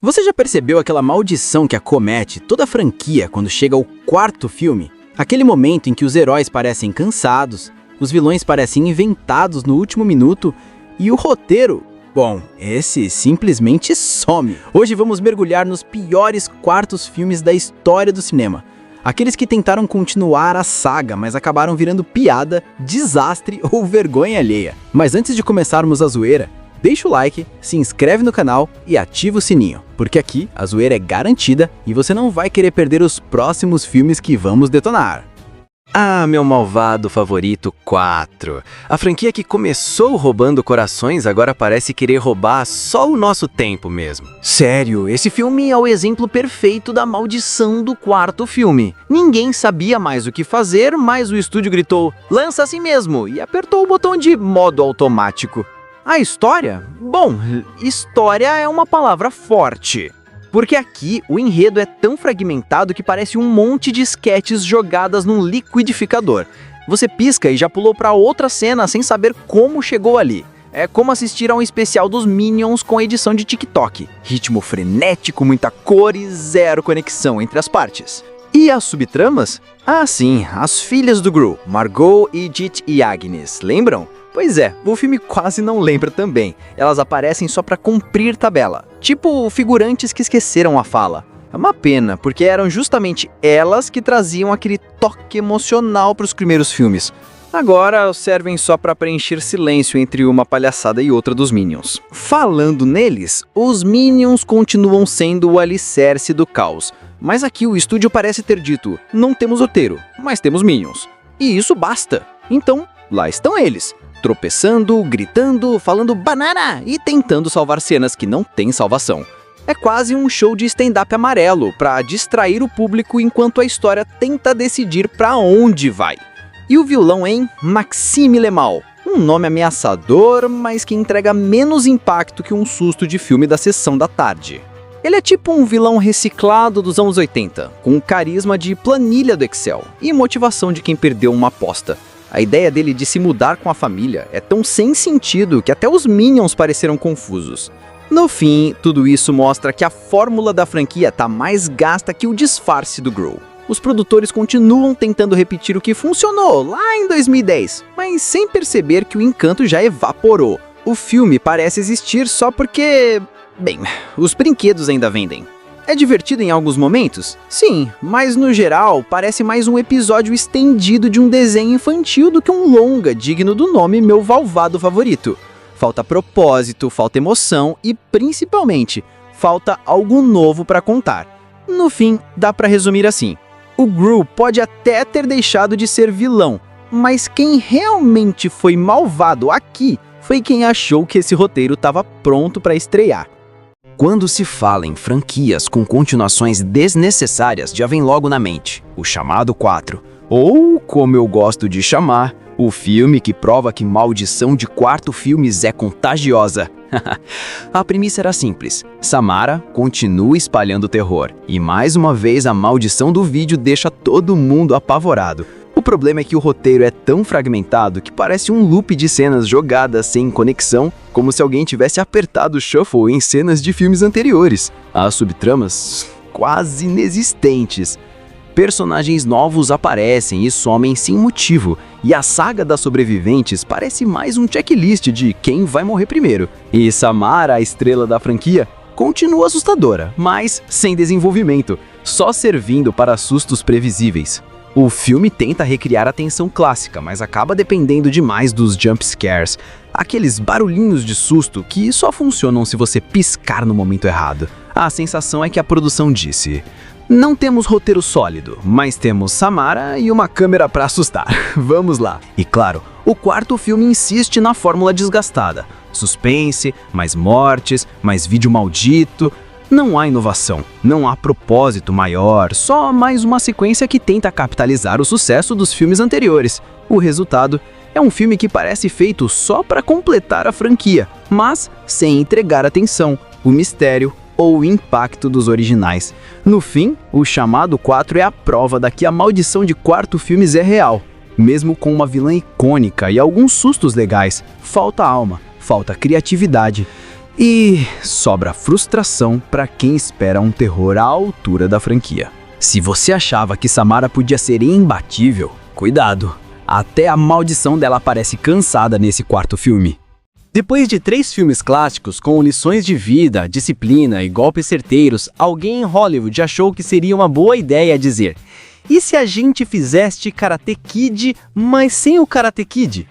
Você já percebeu aquela maldição que acomete toda a franquia quando chega ao quarto filme? Aquele momento em que os heróis parecem cansados, os vilões parecem inventados no último minuto e o roteiro, bom, esse simplesmente some. Hoje vamos mergulhar nos piores quartos filmes da história do cinema. Aqueles que tentaram continuar a saga, mas acabaram virando piada, desastre ou vergonha alheia. Mas antes de começarmos a zoeira, deixa o like, se inscreve no canal e ativa o sininho, porque aqui a zoeira é garantida e você não vai querer perder os próximos filmes que vamos detonar. Ah, meu malvado favorito 4. A franquia que começou roubando corações agora parece querer roubar só o nosso tempo mesmo. Sério, esse filme é o exemplo perfeito da maldição do quarto filme. Ninguém sabia mais o que fazer, mas o estúdio gritou, lança assim mesmo, e apertou o botão de modo automático. A história? Bom, história é uma palavra forte. Porque aqui o enredo é tão fragmentado que parece um monte de esquetes jogadas num liquidificador. Você pisca e já pulou para outra cena sem saber como chegou ali. É como assistir a um especial dos Minions com edição de TikTok. Ritmo frenético, muita cor e zero conexão entre as partes. E as subtramas? Ah sim, as filhas do Gru, Margot, Edith e Agnes, lembram? Pois é, o filme quase não lembra também. Elas aparecem só pra cumprir tabela. Tipo figurantes que esqueceram a fala. É uma pena, porque eram justamente elas que traziam aquele toque emocional pros primeiros filmes. Agora servem só pra preencher silêncio entre uma palhaçada e outra dos Minions. Falando neles, os Minions continuam sendo o alicerce do caos. Mas aqui o estúdio parece ter dito, não temos roteiro, mas temos Minions. E isso basta. Então, lá estão eles. Tropeçando, gritando, falando banana e tentando salvar cenas que não têm salvação. É quase um show de stand-up amarelo para distrair o público enquanto a história tenta decidir para onde vai. E o vilão é Maxime Lemal, um nome ameaçador, mas que entrega menos impacto que um susto de filme da sessão da tarde. Ele é tipo um vilão reciclado dos anos 80, com carisma de planilha do Excel e motivação de quem perdeu uma aposta. A ideia dele de se mudar com a família é tão sem sentido que até os Minions pareceram confusos. No fim, tudo isso mostra que a fórmula da franquia tá mais gasta que o disfarce do Gru. Os produtores continuam tentando repetir o que funcionou lá em 2010, mas sem perceber que o encanto já evaporou. O filme parece existir só porque, bem, os brinquedos ainda vendem. É divertido em alguns momentos? Sim, mas no geral parece mais um episódio estendido de um desenho infantil do que um longa digno do nome Meu Malvado Favorito. Falta propósito, falta emoção e, principalmente, falta algo novo para contar. No fim, dá para resumir assim. O Gru pode até ter deixado de ser vilão, mas quem realmente foi malvado aqui foi quem achou que esse roteiro estava pronto para estrear. Quando se fala em franquias com continuações desnecessárias, já vem logo na mente o chamado 4, ou, como eu gosto de chamar, o filme que prova que maldição de quarto filmes é contagiosa. A premissa era simples, Samara continua espalhando terror, e mais uma vez a maldição do vídeo deixa todo mundo apavorado. O problema é que o roteiro é tão fragmentado que parece um loop de cenas jogadas sem conexão, como se alguém tivesse apertado o shuffle em cenas de filmes anteriores. As subtramas quase inexistentes. Personagens novos aparecem e somem sem motivo, e a saga das sobreviventes parece mais um checklist de quem vai morrer primeiro. E Samara, a estrela da franquia, continua assustadora, mas sem desenvolvimento, só servindo para sustos previsíveis. O filme tenta recriar a tensão clássica, mas acaba dependendo demais dos jump scares, aqueles barulhinhos de susto que só funcionam se você piscar no momento errado. A sensação é que a produção disse: não temos roteiro sólido, mas temos Samara e uma câmera para assustar. Vamos lá. E claro, o quarto filme insiste na fórmula desgastada. Suspense, mais mortes, mais vídeo maldito. Não há inovação, não há propósito maior, só mais uma sequência que tenta capitalizar o sucesso dos filmes anteriores. O resultado é um filme que parece feito só para completar a franquia, mas sem entregar a tensão, o mistério ou o impacto dos originais. No fim, o chamado 4 é a prova da que a maldição de quarto filmes é real. Mesmo com uma vilã icônica e alguns sustos legais, falta alma, falta criatividade. E sobra frustração para quem espera um terror à altura da franquia. Se você achava que Samara podia ser imbatível, cuidado, até a maldição dela parece cansada nesse quarto filme. Depois de 3 filmes clássicos com lições de vida, disciplina e golpes certeiros, alguém em Hollywood achou que seria uma boa ideia dizer: e se a gente fizesse Karate Kid, mas sem o Karate Kid?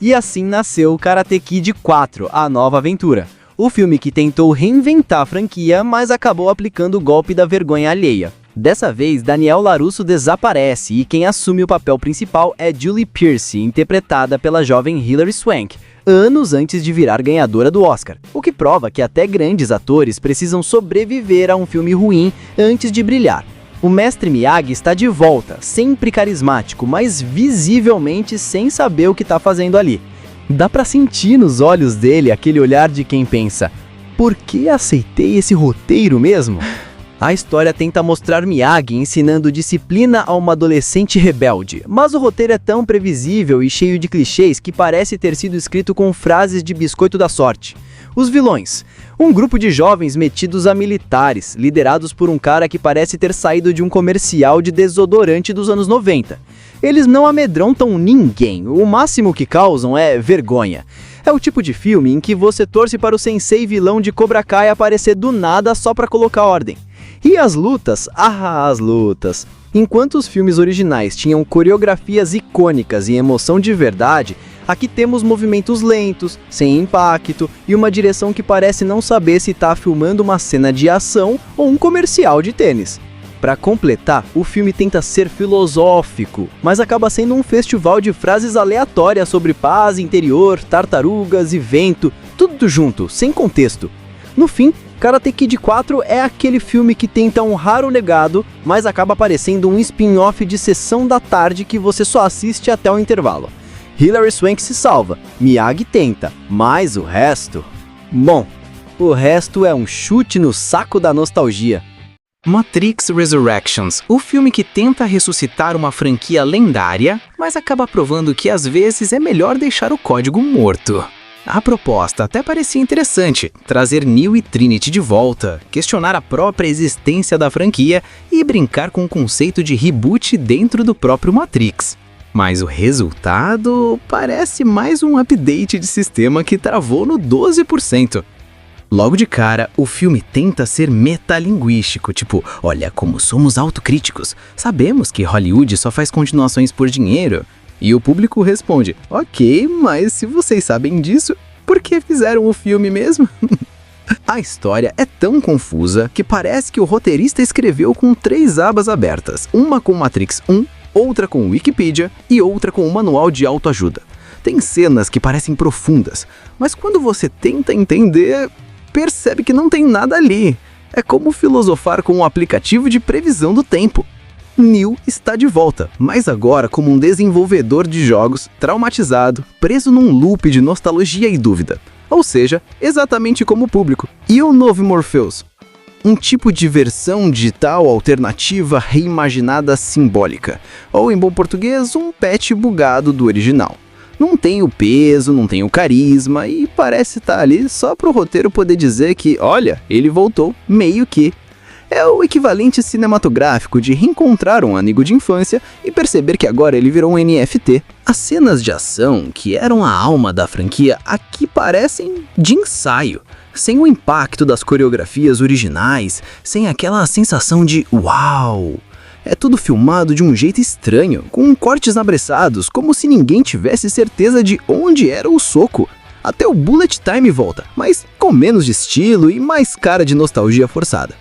E assim nasceu o Karate Kid 4, A Nova Aventura. O filme que tentou reinventar a franquia, mas acabou aplicando o golpe da vergonha alheia. Dessa vez, Daniel LaRusso desaparece e quem assume o papel principal é Julie Pierce, interpretada pela jovem Hilary Swank, anos antes de virar ganhadora do Oscar, o que prova que até grandes atores precisam sobreviver a um filme ruim antes de brilhar. O mestre Miyagi está de volta, sempre carismático, mas visivelmente sem saber o que está fazendo ali. Dá pra sentir nos olhos dele aquele olhar de quem pensa: por que aceitei esse roteiro mesmo? A história tenta mostrar Miyagi ensinando disciplina a uma adolescente rebelde, mas o roteiro é tão previsível e cheio de clichês que parece ter sido escrito com frases de biscoito da sorte. Os vilões: um grupo de jovens metidos a militares, liderados por um cara que parece ter saído de um comercial de desodorante dos anos 90. Eles não amedrontam ninguém, o máximo que causam é vergonha. É o tipo de filme em que você torce para o sensei vilão de Cobra Kai aparecer do nada só para colocar ordem. E as lutas? As lutas! Enquanto os filmes originais tinham coreografias icônicas e emoção de verdade, aqui temos movimentos lentos, sem impacto e uma direção que parece não saber se está filmando uma cena de ação ou um comercial de tênis. Para completar, o filme tenta ser filosófico, mas acaba sendo um festival de frases aleatórias sobre paz interior, tartarugas e vento, tudo junto, sem contexto. No fim, Karate Kid 4 é aquele filme que tenta honrar o legado, mas acaba parecendo um spin-off de sessão da tarde que você só assiste até o intervalo. Hilary Swank se salva, Miyagi tenta, mas o resto... Bom, o resto é um chute no saco da nostalgia. Matrix Resurrections, o filme que tenta ressuscitar uma franquia lendária, mas acaba provando que às vezes é melhor deixar o código morto. A proposta até parecia interessante, trazer Neo e Trinity de volta, questionar a própria existência da franquia e brincar com o conceito de reboot dentro do próprio Matrix. Mas o resultado parece mais um update de sistema que travou no 12%. Logo de cara, o filme tenta ser metalinguístico, tipo, olha como somos autocríticos, sabemos que Hollywood só faz continuações por dinheiro. E o público responde, ok, mas se vocês sabem disso, por que fizeram o filme mesmo? A história é tão confusa que parece que o roteirista escreveu com 3 abas abertas, uma com Matrix 1, outra com Wikipedia e outra com um manual de autoajuda. Tem cenas que parecem profundas, mas quando você tenta entender, percebe que não tem nada ali. É como filosofar com um aplicativo de previsão do tempo. Neo está de volta, mas agora como um desenvolvedor de jogos, traumatizado, preso num loop de nostalgia e dúvida. Ou seja, exatamente como o público. E o novo Morpheus? Um tipo de versão digital alternativa reimaginada simbólica. Ou em bom português, um patch bugado do original. Não tem o peso, não tem o carisma e parece estar ali só para o roteiro poder dizer que, olha, ele voltou, meio que. É o equivalente cinematográfico de reencontrar um amigo de infância e perceber que agora ele virou um NFT. As cenas de ação, que eram a alma da franquia, aqui parecem de ensaio, sem o impacto das coreografias originais, sem aquela sensação de uau! É tudo filmado de um jeito estranho, com cortes apressados, como se ninguém tivesse certeza de onde era o soco. Até o bullet time volta, mas com menos de estilo e mais cara de nostalgia forçada.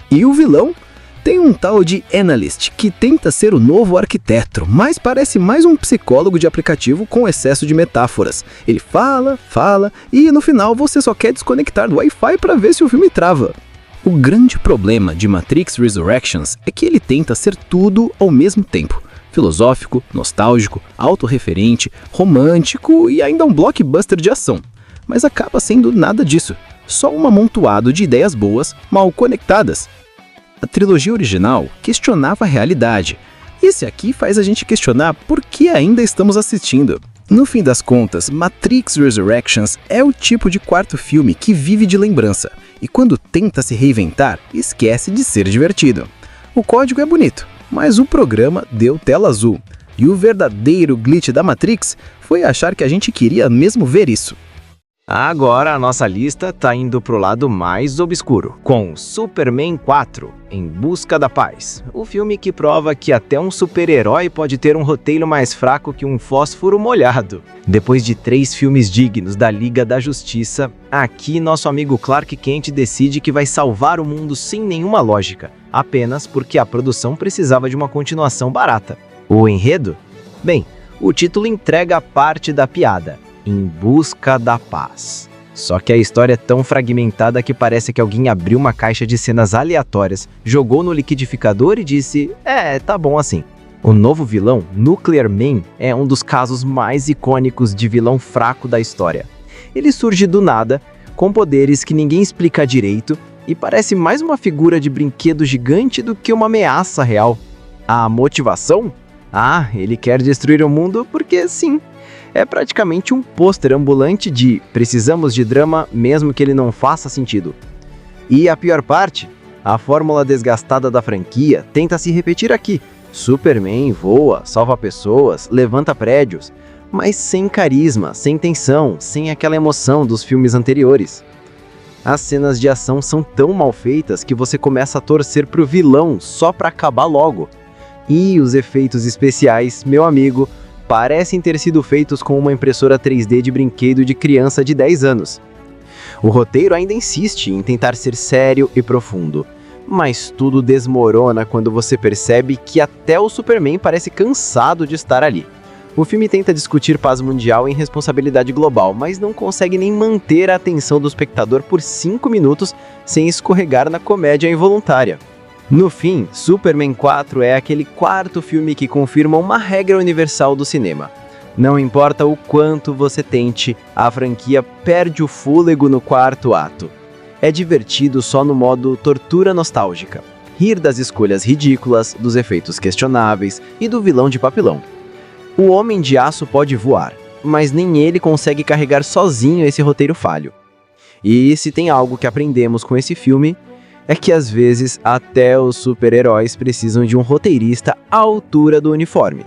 E o vilão? Tem um tal de Analyst, que tenta ser o novo arquiteto, mas parece mais um psicólogo de aplicativo com excesso de metáforas. Ele fala, e no final você só quer desconectar do Wi-Fi para ver se o filme trava. O grande problema de Matrix Resurrections é que ele tenta ser tudo ao mesmo tempo. Filosófico, nostálgico, autorreferente, romântico e ainda um blockbuster de ação. Mas acaba sendo nada disso. Só um amontoado de ideias boas, mal conectadas. A trilogia original questionava a realidade. Esse aqui faz a gente questionar por que ainda estamos assistindo. No fim das contas, Matrix Resurrections é o tipo de quarto filme que vive de lembrança, e quando tenta se reinventar, esquece de ser divertido. O código é bonito, mas o programa deu tela azul, e o verdadeiro glitch da Matrix foi achar que a gente queria mesmo ver isso. Agora a nossa lista tá indo pro lado mais obscuro, com Superman 4, Em Busca da Paz. O filme que prova que até um super-herói pode ter um roteiro mais fraco que um fósforo molhado. Depois de 3 filmes dignos da Liga da Justiça, aqui nosso amigo Clark Kent decide que vai salvar o mundo sem nenhuma lógica, apenas porque a produção precisava de uma continuação barata. O enredo? Bem, o título entrega parte da piada. Em Busca da Paz. Só que a história é tão fragmentada que parece que alguém abriu uma caixa de cenas aleatórias, jogou no liquidificador e disse, tá bom assim. O novo vilão, Nuclear Man, é um dos casos mais icônicos de vilão fraco da história. Ele surge do nada, com poderes que ninguém explica direito, e parece mais uma figura de brinquedo gigante do que uma ameaça real. A motivação? Ele quer destruir o mundo porque sim. É praticamente um pôster ambulante de precisamos de drama mesmo que ele não faça sentido. E a pior parte? A fórmula desgastada da franquia tenta se repetir aqui. Superman voa, salva pessoas, levanta prédios, mas sem carisma, sem tensão, sem aquela emoção dos filmes anteriores. As cenas de ação são tão mal feitas que você começa a torcer pro vilão só pra acabar logo. E os efeitos especiais, meu amigo, parecem ter sido feitos com uma impressora 3D de brinquedo de criança de 10 anos. O roteiro ainda insiste em tentar ser sério e profundo, mas tudo desmorona quando você percebe que até o Superman parece cansado de estar ali. O filme tenta discutir paz mundial e responsabilidade global, mas não consegue nem manter a atenção do espectador por 5 minutos sem escorregar na comédia involuntária. No fim, Superman 4 é aquele quarto filme que confirma uma regra universal do cinema. Não importa o quanto você tente, a franquia perde o fôlego no quarto ato. É divertido só no modo tortura nostálgica. Rir das escolhas ridículas, dos efeitos questionáveis e do vilão de papelão. O Homem de Aço pode voar, mas nem ele consegue carregar sozinho esse roteiro falho. E se tem algo que aprendemos com esse filme, é que às vezes até os super-heróis precisam de um roteirista à altura do uniforme.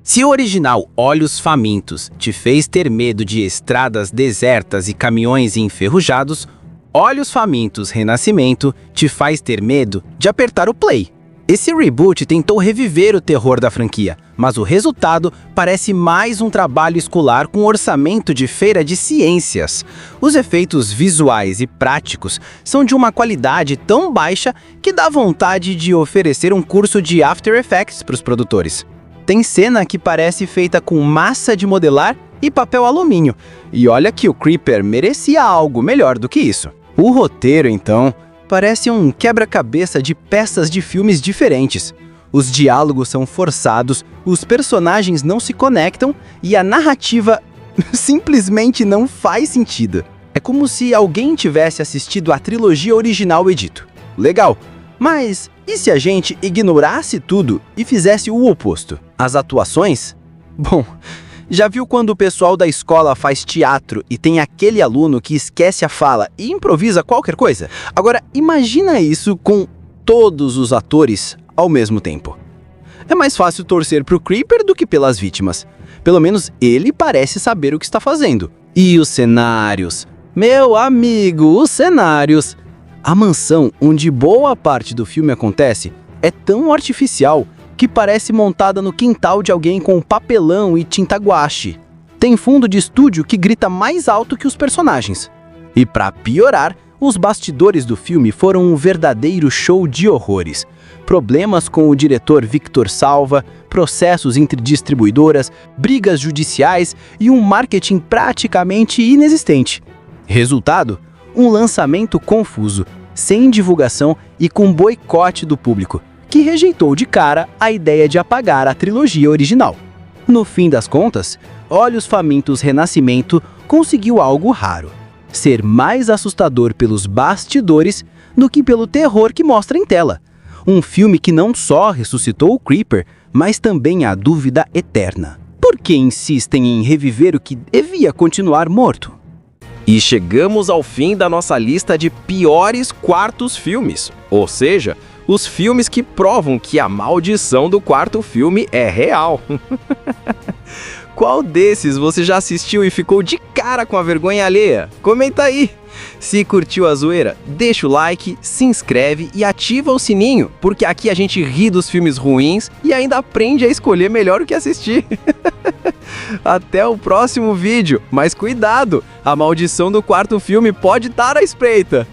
Se o original Olhos Famintos te fez ter medo de estradas desertas e caminhões enferrujados, Olhos Famintos Renascimento te faz ter medo de apertar o play. Esse reboot tentou reviver o terror da franquia, mas o resultado parece mais um trabalho escolar com orçamento de feira de ciências. Os efeitos visuais e práticos são de uma qualidade tão baixa que dá vontade de oferecer um curso de After Effects para os produtores. Tem cena que parece feita com massa de modelar e papel alumínio, e olha que o Creeper merecia algo melhor do que isso. O roteiro, então, parece um quebra-cabeça de peças de filmes diferentes. Os diálogos são forçados, os personagens não se conectam e a narrativa simplesmente não faz sentido. É como se alguém tivesse assistido a trilogia original e dito: legal, mas e se a gente ignorasse tudo e fizesse o oposto? As atuações? Bom, já viu quando o pessoal da escola faz teatro e tem aquele aluno que esquece a fala e improvisa qualquer coisa? Agora, imagina isso com todos os atores ao mesmo tempo. É mais fácil torcer pro Creeper do que pelas vítimas. Pelo menos ele parece saber o que está fazendo. E os cenários? Meu amigo, os cenários! A mansão onde boa parte do filme acontece é tão artificial que parece montada no quintal de alguém com papelão e tinta guache. Tem fundo de estúdio que grita mais alto que os personagens. E para piorar, os bastidores do filme foram um verdadeiro show de horrores. Problemas com o diretor Victor Salva, processos entre distribuidoras, brigas judiciais e um marketing praticamente inexistente. Resultado? Um lançamento confuso, sem divulgação e com boicote do público, que rejeitou de cara a ideia de apagar a trilogia original. No fim das contas, Olhos Famintos Renascimento conseguiu algo raro: ser mais assustador pelos bastidores do que pelo terror que mostra em tela. Um filme que não só ressuscitou o Creeper, mas também a dúvida eterna: por Por que insistem em reviver o que devia continuar morto? E chegamos ao fim da nossa lista de piores quartos filmes, ou seja, os filmes que provam que a maldição do quarto filme é real. Qual desses você já assistiu e ficou de cara com a vergonha alheia? Comenta aí! Se curtiu a zoeira, deixa o like, se inscreve e ativa o sininho, porque aqui a gente ri dos filmes ruins e ainda aprende a escolher melhor o que assistir. Até o próximo vídeo, mas cuidado, a maldição do quarto filme pode estar à espreita.